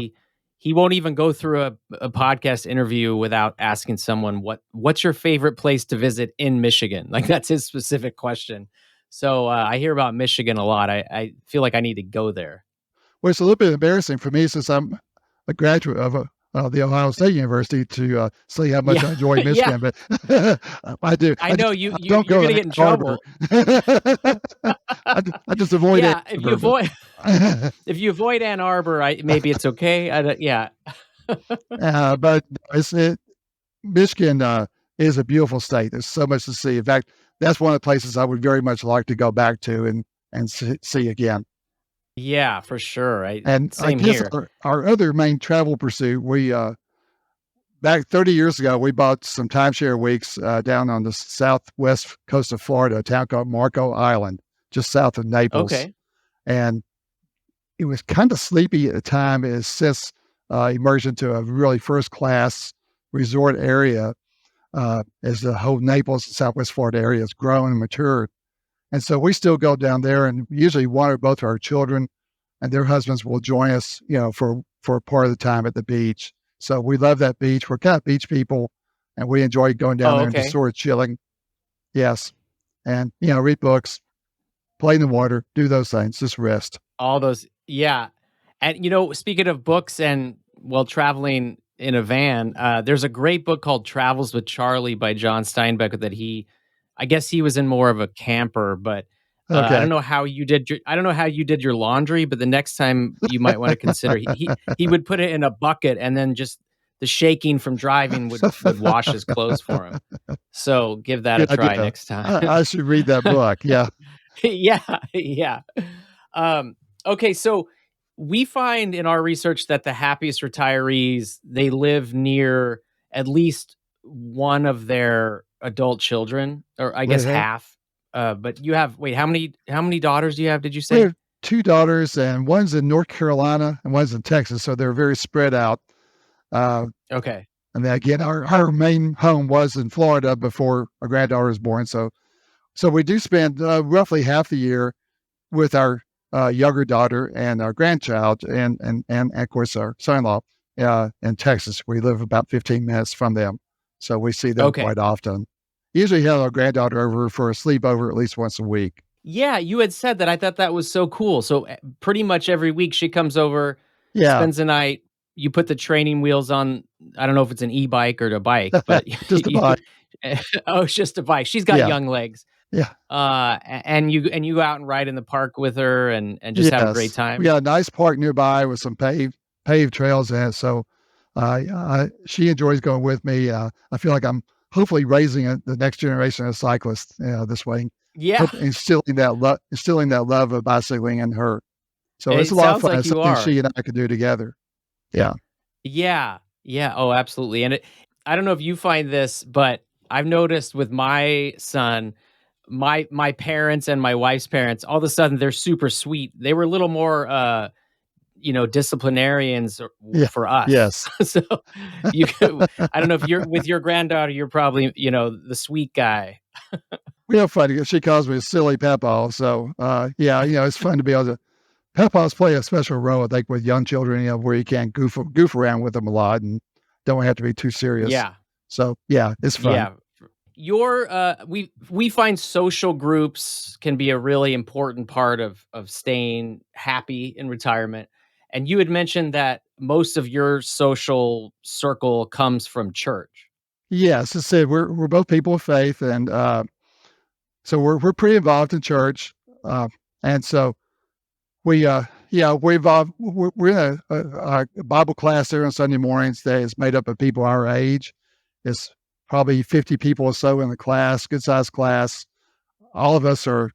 he won't even go through a podcast interview without asking someone what's your favorite place to visit in Michigan. Like that's his specific question. So I hear about Michigan a lot. I feel like I need to go there. Well, it's a little bit embarrassing for me since I'm a graduate of the Ohio State University to say how much Yeah, I enjoy yeah. Michigan, but I do. I know I don't you're go gonna to get in Ann Arbor. trouble. I just avoid Ann Yeah, if you Arbor, but avoid if you avoid Ann Arbor, maybe it's okay. I don't, yeah. but Michigan is a beautiful state. There's so much to see. In fact, that's one of the places I would very much like to go back to and see again. Yeah, for sure. And I Same guess here. our other main travel pursuit, we back 30 years ago, we bought some timeshare weeks down on the southwest coast of Florida, a town called Marco Island, just south of Naples. Okay. And it was kind of sleepy at the time. It has since emerged into a really first class resort area as the whole Naples and Southwest Florida area has grown and matured. And so we still go down there, and usually one or both of our children and their husbands will join us, for part of the time at the beach. So we love that beach. We're kind of beach people, and we enjoy going down Oh, there and just okay. sort of chilling. Yes, and read books, play in the water, do those things, just rest. All those, yeah. And speaking of books and traveling in a van, there's a great book called Travels with Charlie by John Steinbeck that I guess he was in more of a camper, but I Okay. don't know how you did your laundry, but the next time you might want to consider he would put it in a bucket and then just the shaking from driving would wash his clothes for him. So give that a Good try idea. next time. I should read that book. Yeah. Yeah, yeah. Um, okay, so we find in our research that the happiest retirees, they live near at least one of their adult children, or I We guess have half. But you have wait, how many daughters do you have? Did you we say? have two daughters, and one's in North Carolina and one's in Texas, so they're very spread out. Uh, Okay, and then again, our main home was in Florida before our granddaughter was born. So we do spend roughly half the year with our younger daughter and our grandchild, and of course our son-in-law in Texas. We live about 15 minutes from them, so we see them okay. quite often. Usually have our granddaughter over for a sleepover at least once a week. Yeah, you had said that. I thought that was so cool. So pretty much every week she comes over, Yeah, spends the night. You put the training wheels on. I don't know if it's an e-bike or a bike, but just a bite. oh, it's just a bike. She's got Yeah, young legs. yeah. And you go out and ride in the park with her and just have a great Yes, we time. got a nice park nearby with some paved trails in it. So she enjoys going with me. I feel like I'm hopefully raising the next generation of cyclists this way. Yeah, Hope instilling that love of bicycling in her. So it's a it lot of sounds fun. like It's you something are. she and I could do together. Yeah. Yeah, yeah. Oh, absolutely. And I don't know if you find this, but I've noticed with my son, my parents and my wife's parents, all of a sudden they're super sweet. They were a little more disciplinarians Yeah. for us. Yes. So you could, I don't know if you're with your granddaughter, you're probably, the sweet guy. We have fun. She calls me silly Papa. So, yeah, it's fun to be able to. Papa's play a special role, I think, with young children, where you can goof around with them a lot and don't have to be too serious. Yeah. So, yeah, it's fun. Yeah. We find social groups can be a really important part of staying happy in retirement. And you had mentioned that most of your social circle comes from church. Yes, I said we're both people of faith, and so we're pretty involved in church, and so we're involved. We're in a Bible class there on Sunday mornings that is made up of people our age. It's probably 50 people or so in the class, good sized class. All of us are,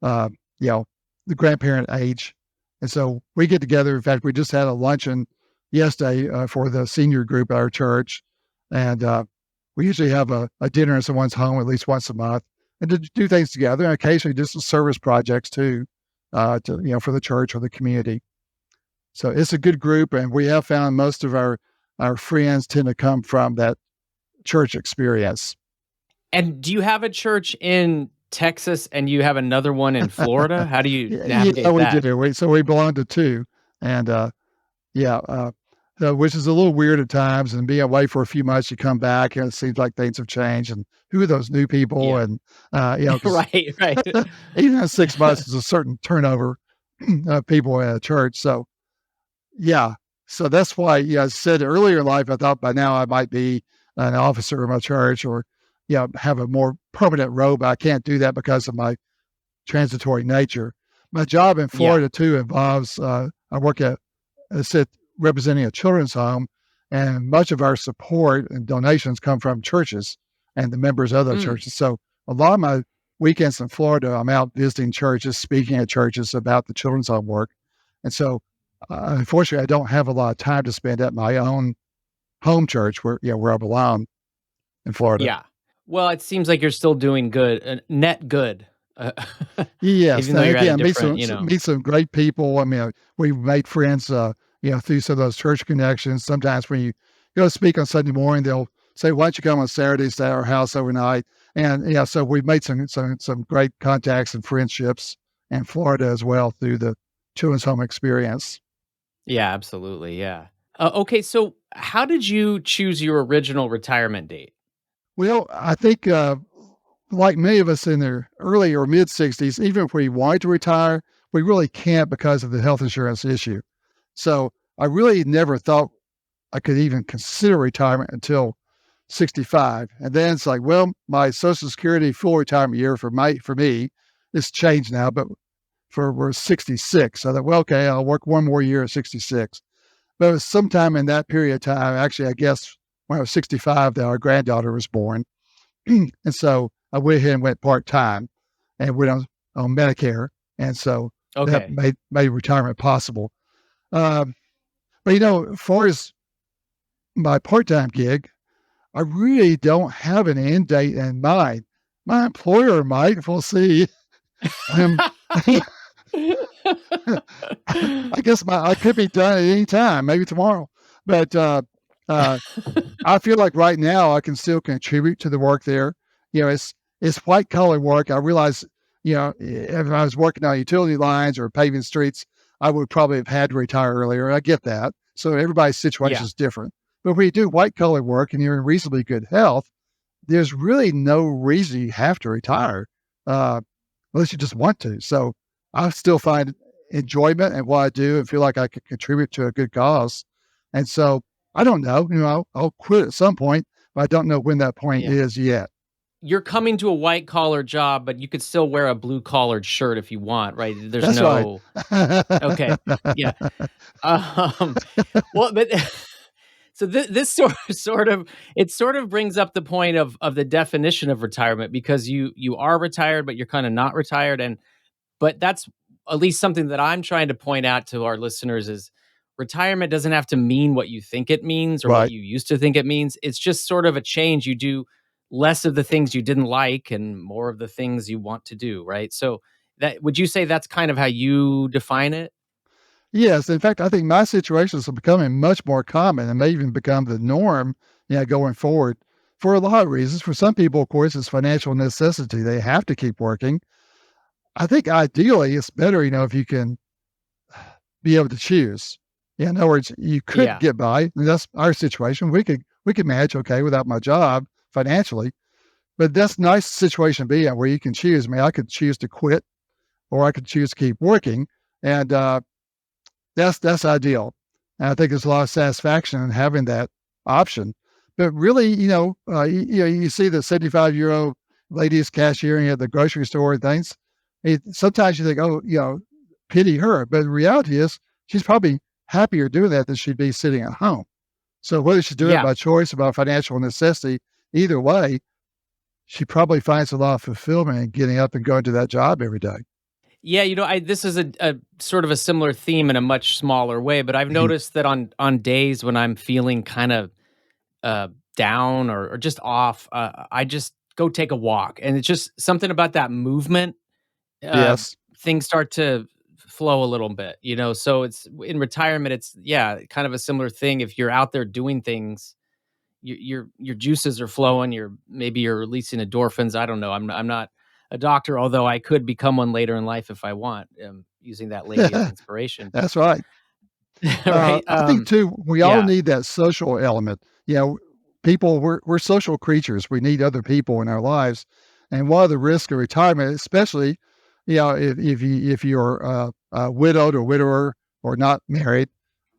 uh, you know, the grandparent age. And so we get together. In fact, we just had a luncheon yesterday for the senior group at our church. And we usually have a dinner in someone's home at least once a month and to do things together and occasionally just some service projects too, for the church or the community. So it's a good group. And we have found most of our friends tend to come from that church experience. And do you have a church in Texas and you have another one in Florida? How do you Yeah, navigate we that? do. We belong to two, and yeah, which is a little weird at times. And being away for a few months, you come back, and it seems like things have changed. And who are those new people? Yeah. And because Right, right. even in 6 months, there's a certain turnover of people at a church. So yeah, so that's why I said earlier in life, I thought by now I might be an officer of my church or have a more permanent role, but I can't do that because of my transitory nature. My job in Yeah. Florida too involves I work at I sit representing a children's home, and much of our support and donations come from churches and the members of those Mm, churches. So a lot of my weekends in Florida, I'm out visiting churches, speaking at churches about the children's home work, and so unfortunately, I don't have a lot of time to spend at my own home church where I belong in Florida. yeah. Well, it seems like you're still doing good, net good, uh, Yes, even though and you're at a again, different, meet some great people. I mean, we've made friends, through some of those church connections. Sometimes when you go speak on Sunday morning, they'll say, "Why don't you come on Saturdays to our house overnight?" And yeah, so we've made some great contacts and friendships in Florida as well through the children's home experience. Yeah, absolutely, yeah. Okay, so how did you choose your original retirement date? Well, I think like many of us in their early or mid 60s, even if we wanted to retire, we really can't because of the health insurance issue. So I really never thought I could even consider retirement until 65. And then it's like, well, my Social Security full retirement year for me, it's changed now, but we're 66. So I thought, well, okay, I'll work one more year at 66. But it was sometime in that period of time, actually, I guess when I was 65, that our granddaughter was born. And so I went ahead and went part time and went on Medicare. And so that Okay. made retirement possible. Um, but as far as my part time gig, I really don't have an end date in mind. My employer might. We'll see. Um, I guess I could be done at any time, maybe tomorrow. But uh, I feel like right now I can still contribute to the work there. It's white collar work. I realize, if I was working on utility lines or paving streets, I would probably have had to retire earlier. I get that. So everybody's situation Yeah, is different. But when you do white collar work and you're in reasonably good health, there's really no reason you have to retire uh, unless you just want to. So I still find enjoyment in what I do and feel like I could contribute to a good cause. And so I don't know, I'll quit at some point, but I don't know when that point yeah. is yet. You're coming to a white collar job, but you could still wear a blue collared shirt if you want, right? There's That's right. no. Okay, yeah. Um, well, but so this sort of brings up the point of the definition of retirement because you are retired, but you're kind of not retired, and but that's at least something that I'm trying to point out to our listeners is retirement doesn't have to mean what you think it means or what Right. you used to think it means. It's just sort of a change you do. less of the things you didn't like and more of the things you want to do, right? So that would you say that's kind of how you define it? Yes, in fact, I think my situations are becoming much more common and may even become the norm, going forward for a lot of reasons. For some people, of course, it's financial necessity. They have to keep working. I think ideally it's better, if you can be able to choose. Yeah, in other words, you could Yeah. get by. And that's our situation. We could manage okay without my job financially, but that's a nice situation to be in where you can choose. I mean, I could choose to quit or I could choose to keep working, and that's ideal. And I think there's a lot of satisfaction in having that option. But really, you see the 75-year-old ladies cashiering at the grocery store and things. Sometimes you think, oh, pity her. But the reality is, she's probably happier doing that than she'd be sitting at home. So whether she's doing it Yeah. by choice or by financial necessity, either way, she probably finds a lot of fulfillment in getting up and going to that job every day. Yeah, this is a sort of a similar theme in a much smaller way, but I've noticed that on days when I'm feeling kind of uh, down or just off, I just go take a walk, and it's just something about that movement. Uh, Yes. Things start to flow a little bit, So it's in retirement. It's kind of a similar thing. If you're out there doing things, your juices are flowing. You're releasing endorphins. I don't know. I'm not a doctor, although I could become one later in life if I want. Using that lady as inspiration, but That's right. right. I think too, we all Yeah, need that social element. People we're social creatures. We need other people in our lives, and one of the risks of retirement, especially, if you're widowed or widower or not married,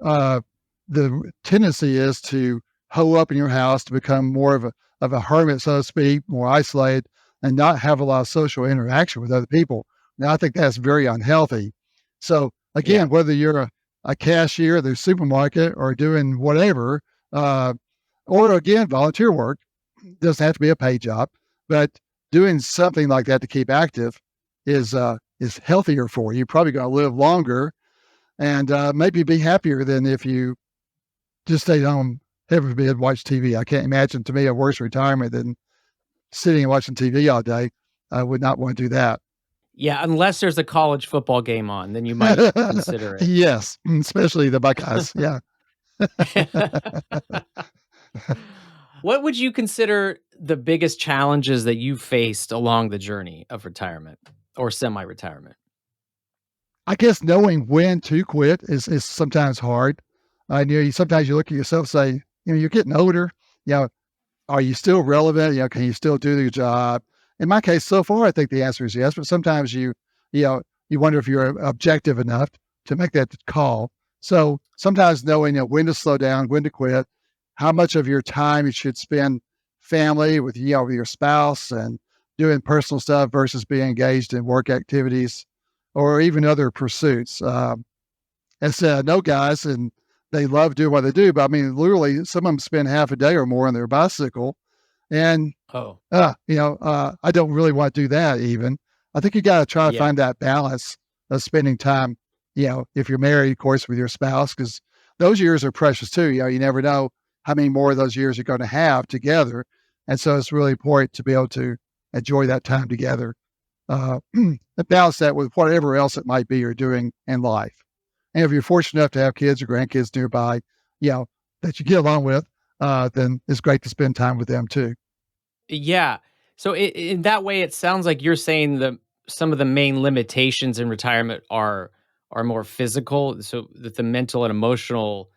uh, the tendency is to hoe up in your house to become more of a hermit, so to speak, more isolated, and not have a lot of social interaction with other people. Now, I think that's very unhealthy. So yeah, again, whether you're a cashier at the supermarket or doing whatever, uh, or again, volunteer work. Doesn't have to be a paid job, but doing something like that to keep active is healthier for you. You're probably going to live longer and maybe be happier than if you just stayed home, heaven forbid, watch TV. I can't imagine to me a worse retirement than sitting and watching TV all day. I would not want to do that. yeah. Unless there's a college football game on, then you might consider it. Yes, especially the Buckeyes. Yeah. What would you consider the biggest challenges that you faced along the journey of retirement or semi-retirement? I guess knowing when to quit is sometimes hard. Sometimes you look at yourself and say, you're getting older. You know, are you still relevant? Can you still do your job? In my case, so far, I think the answer is yes. But sometimes you wonder if you're objective enough to make that call. So sometimes knowing when to slow down, when to quit, how much of your time you should spend family with your spouse and doing personal stuff versus being engaged in work activities or even other pursuits. I know guys, and they love doing what they do, but I mean, literally, some of them spend half a day or more on their bicycle, and Oh, I don't really want to do that. Even I think you got to try to yeah. find that balance of spending time. If you're married, of course, with your spouse, because those years are precious too. You never know how many more of those years you're going to have together, and so it's really important to be able to enjoy that time together, uh, and balance that with whatever else it might be you're doing in life. And if you're fortunate enough to have kids or grandkids nearby, that you get along with, then it's great to spend time with them too. Yeah. So in that way, it sounds like you're saying some of the main limitations in retirement are more physical, so that the mental and emotional,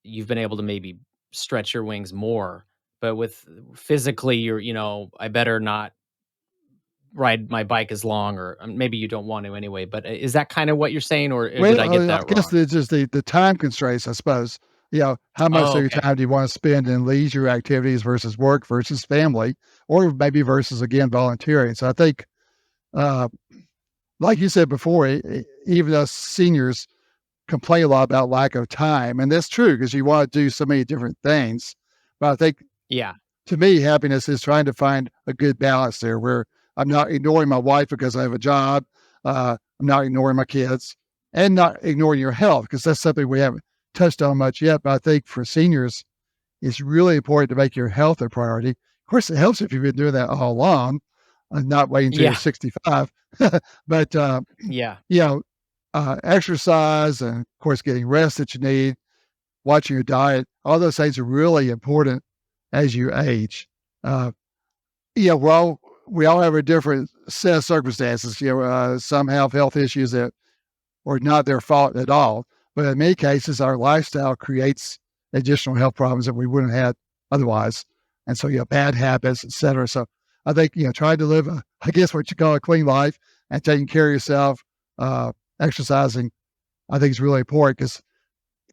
you've been able to maybe stretch your wings more. But with physically, I better not ride my bike as long, or maybe you don't want to anyway. But is that kind of what you're saying, or did Well, I get I that guess wrong? it's just the time constraints, I suppose. How much Oh, of your okay. time do you want to spend in leisure activities versus work versus family, or maybe versus again volunteering? So I think, uh, like you said before, even us seniors complain a lot about lack of time, and that's true because you want to do so many different things. But I think Yeah. to me, happiness is trying to find a good balance there where I'm not ignoring my wife because I have a job. I'm not ignoring my kids and not ignoring your health because that's something we haven't touched on much yet. But I think for seniors, it's really important to make your health a priority. Of course, it helps if you've been doing that all along and not waiting until you're Yeah. 65. But, Yeah. you know, exercise and, of course, getting rest that you need, watching your diet, all those things are really important as you age. Uh, yeah, well, we all have a different set of circumstances. Some have health issues that are not their fault at all, but in many cases, our lifestyle creates additional health problems that we wouldn't have had otherwise. And so, bad habits, et cetera. So I think, trying to live, I guess what you call a clean life and taking care of yourself, exercising, I think is really important because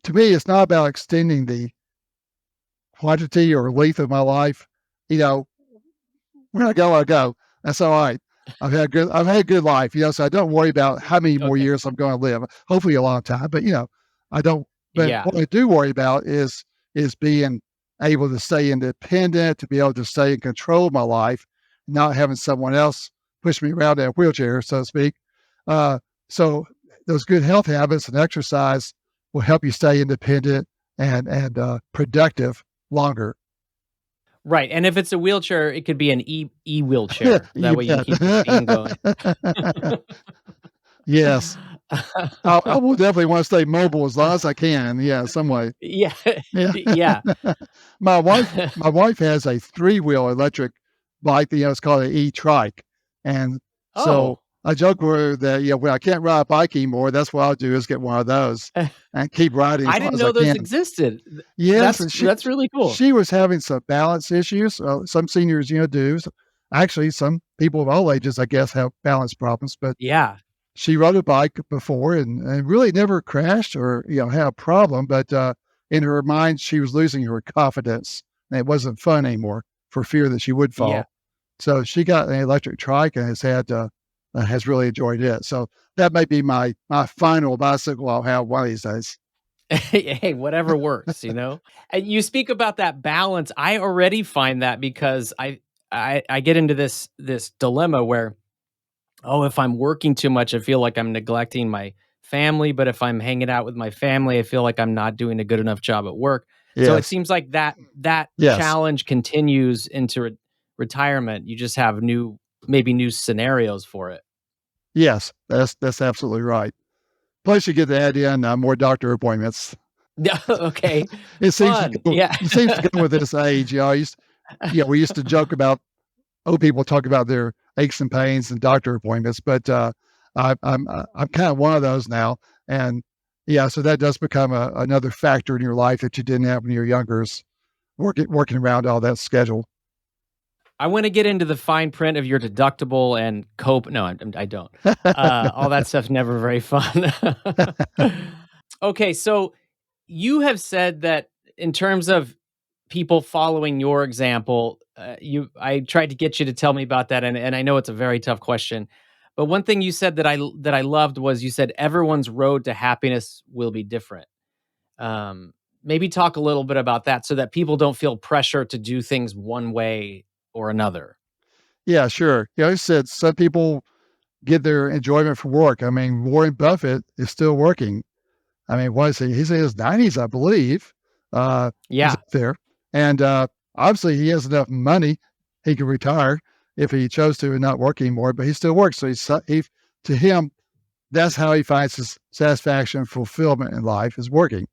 to me, it's not about extending the quantity or length of my life. You know, when I go, I go. That's all right. I've had a good life, so I don't worry about how many more Okay. years I'm going to live. Hopefully a long time, but I don't. But Yeah. what I do worry about is being able to stay independent, to be able to stay in control of my life, not having someone else push me around in a wheelchair, so to speak. Uh, so those good health habits and exercise will help you stay independent and productive longer. Right. And if it's a wheelchair, it could be an wheelchair. That You way you can bet. keep your routine going. Yes. I will definitely wanna stay mobile as long as I can, yeah, some way. Yeah. Yeah. Yeah. My wife has a three-wheel electric bike, it's called an e-trike, and so Oh. I joke with her that, when I can't ride a bike anymore, that's what I'll do is get one of those and keep riding as I long didn't as I know those can. existed. Yes, That's and she that's really cool. she was having some balance issues, some seniors, do. Actually, some people of all ages, I guess, have balance problems, but Yeah. she rode a bike before and really never crashed or had a problem, but in her mind she was losing her confidence and it wasn't fun anymore for fear that she would Yeah. fall. So she got an electric trike and has really enjoyed it. So that might be my final bicycle I'll have one of these days. Hey, whatever works. And you speak about that balance. I already find that because I get into this dilemma where, oh, if I'm working too much, I feel like I'm neglecting my family, but if I'm hanging out with my family, I feel like I'm not doing a good enough job at work. So it Yes, seems like that yes, challenge continues into retirement. You just have maybe new scenarios for it. yes. That's absolutely right. Plus, you get the idea and more doctor appointments. Yeah, okay. It seems to Fun. go. Yeah. It seems to go with this age. We used to joke about old people talk about their aches and pains and doctor appointments, but I'm kind of one of those now, and yeah, so that does become another factor in your life that you didn't have when you were younger. Is working around all that schedule. I wanna get into the fine print of your deductible and cope no, I don't. All that stuff's never very fun. Okay, so you have said that in terms of people following your example, I tried to get you to tell me about that, and I know it's a very tough question, but one thing you said that I loved was you said, "Everyone's road to happiness will be different." Um, Maybe talk a little bit about that so that people don't feel pressure to do things one way or another. Yeah, sure. I said some people get their enjoyment from work. I mean, Warren Buffett is still working. I mean, what is he? He's in his 90s, I believe. He's Yeah, up there. And obviously, he has enough money. He could retire if he chose to and not work anymore, but he still works. So to him, that's how he finds his satisfaction and fulfillment in life is working.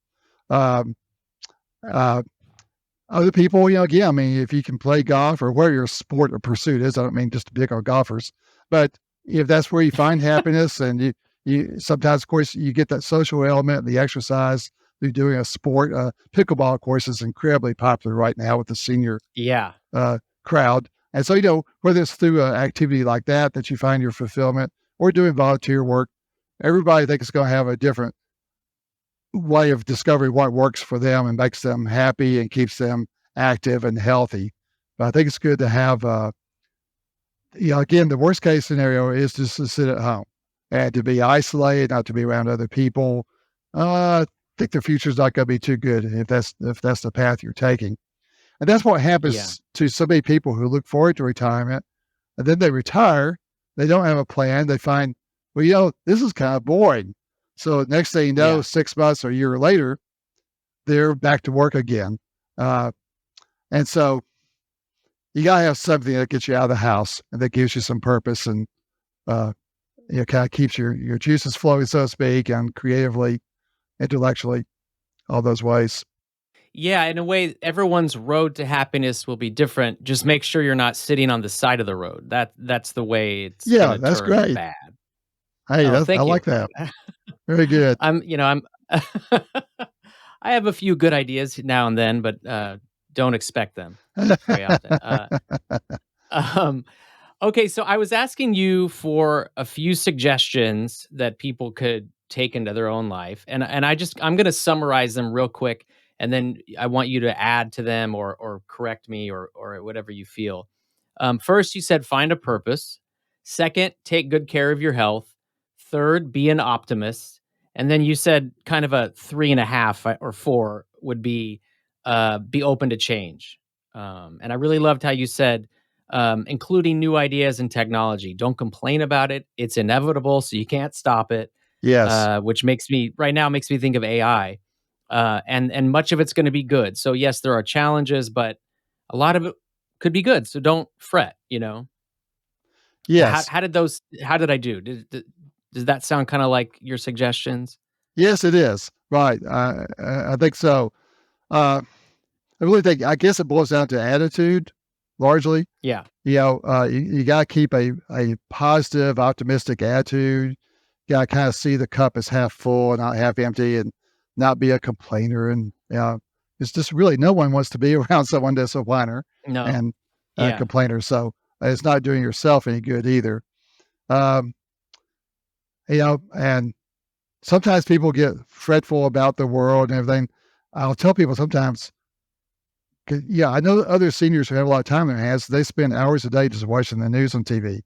Um, uh, Other people, again, I mean, if you can play golf or whatever your sport or pursuit is, I don't mean just to pick on golfers, but if that's where you find happiness and you sometimes, of course, you get that social element, the exercise through doing a sport. Pickleball, of course, is incredibly popular right now with the senior yeah, uh, crowd. And so, whether it's through an activity like that you find your fulfillment or doing volunteer work, everybody thinks it's going to have a different way of discovering what works for them and makes them happy and keeps them active and healthy. But I think it's good to have, again, the worst case scenario is just to sit at home and to be isolated, not to be around other people. I think the future's not going to be too good if that's the path you're taking. And that's what yeah, happens to so many people who look forward to retirement. And then they retire. They don't have a plan. They find, well, this is kind of boring. So next thing you know, yeah. 6 months or a year later, they're back to work again. Uh, and so you gotta have something that gets you out of the house and that gives you some purpose and uh, kind of keeps your juices flowing, so to speak, and creatively, intellectually, all those ways. Yeah, in a way, everyone's road to happiness will be different. Just make sure you're not sitting on the side of the road. That's the way it's Yeah, gonna that's turn great. bad. Hey, Oh, I thank like you. that. Very good. I'm I have a few good ideas now and then, but, don't expect them very often. Um, okay, so I was asking you for a few suggestions that people could take into their own life, and I'm gonna summarize them real quick, and then I want you to add to them or correct me or whatever you feel. First, you said find a purpose. Second, take good care of your health. Third, be an optimist. And then you said kind of a three and a half or four would be open to change. And I really loved how you said including new ideas and technology. Don't complain about it. It's inevitable, so you can't stop it. Yes. Which makes me think of AI, and much of it's going to be good. So yes, there are challenges, but a lot of it could be good. So don't fret. Yes. How did I do? Does that sound kind of like your suggestions? Yes, it is. Right. I think so. Uh, I really think, I guess it boils down to attitude largely. Yeah, You got to keep a positive, optimistic attitude. You got to kind of see the cup as half full, not half empty, and not be a complainer. And it's just really no one wants to be around someone that's a whiner no, and a yeah, complainer. So it's not doing yourself any good either. Um, and sometimes people get fretful about the world and everything. I'll tell people sometimes, yeah, I know other seniors who have a lot of time on their hands. They spend hours a day just watching the news on TV,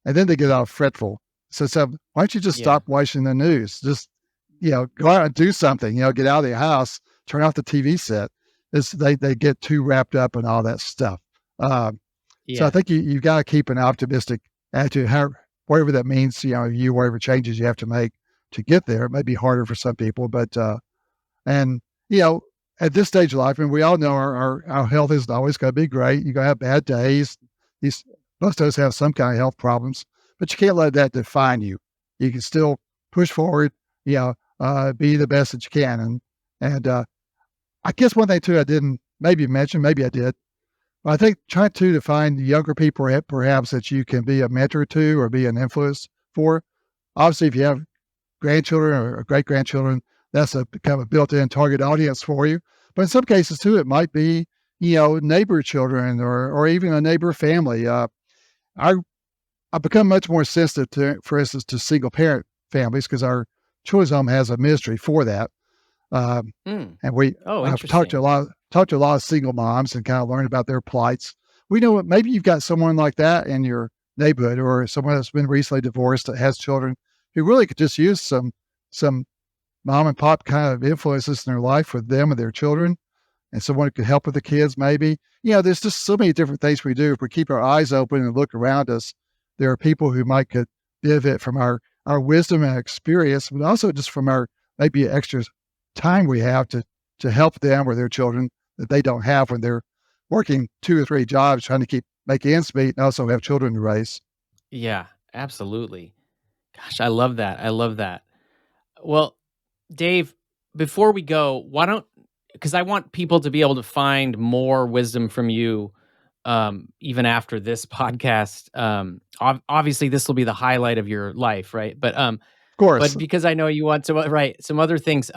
and then they get all fretful. So why don't you just yeah, stop watching the news? Just go out and do something. Get out of your house, turn off the TV set. They get too wrapped up in all that stuff. So I yeah, think you got to keep an optimistic attitude, whatever that means. Whatever changes you have to make to get there. It may be harder for some people, but and you know, at this stage of life, and we all know our health isn't always going to be great. You're going to have bad days. These Most of us have some kind of health problems, but you can't let that define you. You can still push forward. Be the best that you can. And I guess one thing too I didn't maybe mention, maybe I did. But I think try to find younger people perhaps that you can be a mentor to or be an influence for. Obviously, if you have grandchildren or great grandchildren, that's a kind of a built-in target audience for you. But in some cases too, it might be neighbor children or even a neighbor family. I I've become much more sensitive to, for instance, to single parent families because our children's home has a ministry for that. Um, mm. and Oh, I've talked to interesting. a lot of single moms and kind of learned about their plights. We know maybe you've got someone like that in your neighborhood or someone that's been recently divorced that has children who really could just use some mom and pop kind of influences in their life with them and their children, and someone who could help with the kids maybe. There's just so many different things we do. If we keep our eyes open and look around us, there are people who might could benefit from our wisdom and experience, but also just from our maybe extra time we have to help them or their children that they don't have when they're working 2 or 3 jobs trying to keep make ends meet and also have children to raise. Yeah, absolutely. Gosh, I love that. I love that. Well, Dave, before we go, why don't because I want people to be able to find more wisdom from you, even after this podcast. Obviously, this will be the highlight of your life, right? Of course. But because I know you want to write some other things,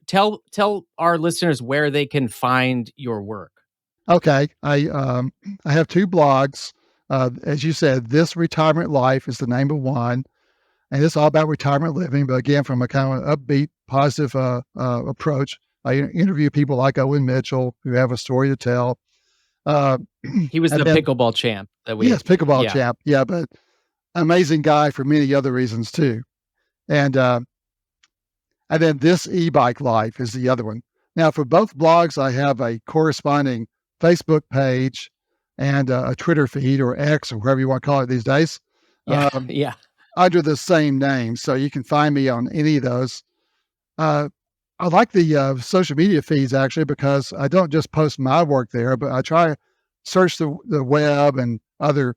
tell our listeners where they can find your work. Okay. I have 2 blogs. As you said, This Retirement Life is the name of one, and it's all about retirement living, but again, from a kind of upbeat, positive approach. I interview people like Owen Mitchell who have a story to tell. Uh, He was and the then, pickleball champ that yes, we, pickleball yeah, champ. Yeah, but amazing guy for many other reasons too. And then This E-Bike Life is the other one. Now, for both blogs, I have a corresponding Facebook page and a Twitter feed or X or whatever you want to call it these days, yeah, um, yeah, under the same name. So you can find me on any of those. Uh, I like the social media feeds actually because I don't just post my work there, but I try. search the web and other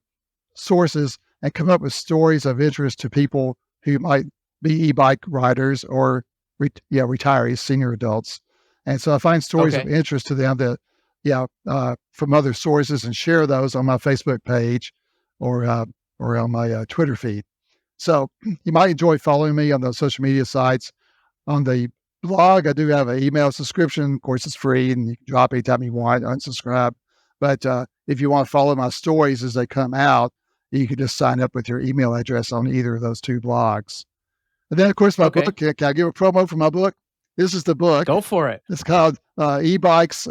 sources and come up with stories of interest to people who might be e-bike riders or retirees, senior adults. And so I find stories of Okay. interest to them that, from other sources and share those on my Facebook page or on my Twitter feed. So you might enjoy following me on those social media sites. On the blog, I do have an email subscription. Of course, it's free and you can drop anytime you want, unsubscribe. But if you want to follow my stories as they come out, you can just sign up with your email address on either of those two blogs. And then, of course, my Okay. book. Can I give a promo for my book? This is the book. Go for it. It's called E-Bikes,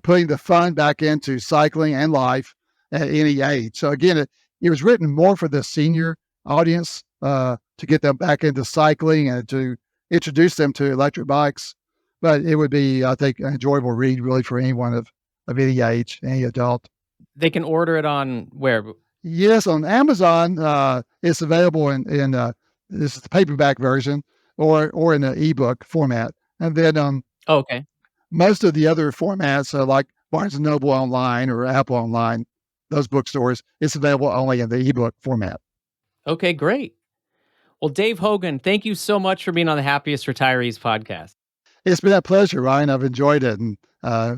Putting the Fun Back into Cycling and Life at Any Age. So again, it was written more for the senior audience to get them back into cycling and to introduce them to electric bikes. But it would be, I think, an enjoyable read really for anyone of any age, any adult. They can order it on where? Yes, on Amazon, it's available in this is the paperback version or in an ebook format. And then Oh, okay. most of the other formats, like Barnes and Noble online or Apple online, those bookstores, it's available only in the ebook format. Okay, great. Well, Dave Hogan, thank you so much for being on the Happiest Retirees podcast. It's been a pleasure, Ryan. I've enjoyed it, and I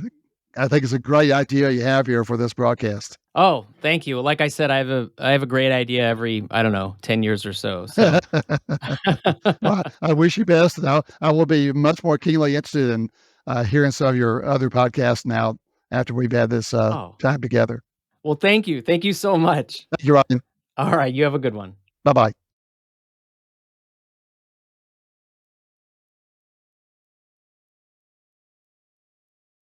think it's a great idea you have here for this broadcast. Oh, thank you. Like I said, I have a great idea every, I don't know, 10 years or so. So Well, I wish you best. And I will be much more keenly interested in hearing some of your other podcasts now after we've had this Oh, time together. well, thank you. Thank you so much. Thank you, Ryan. All right, you have a good one. Bye bye.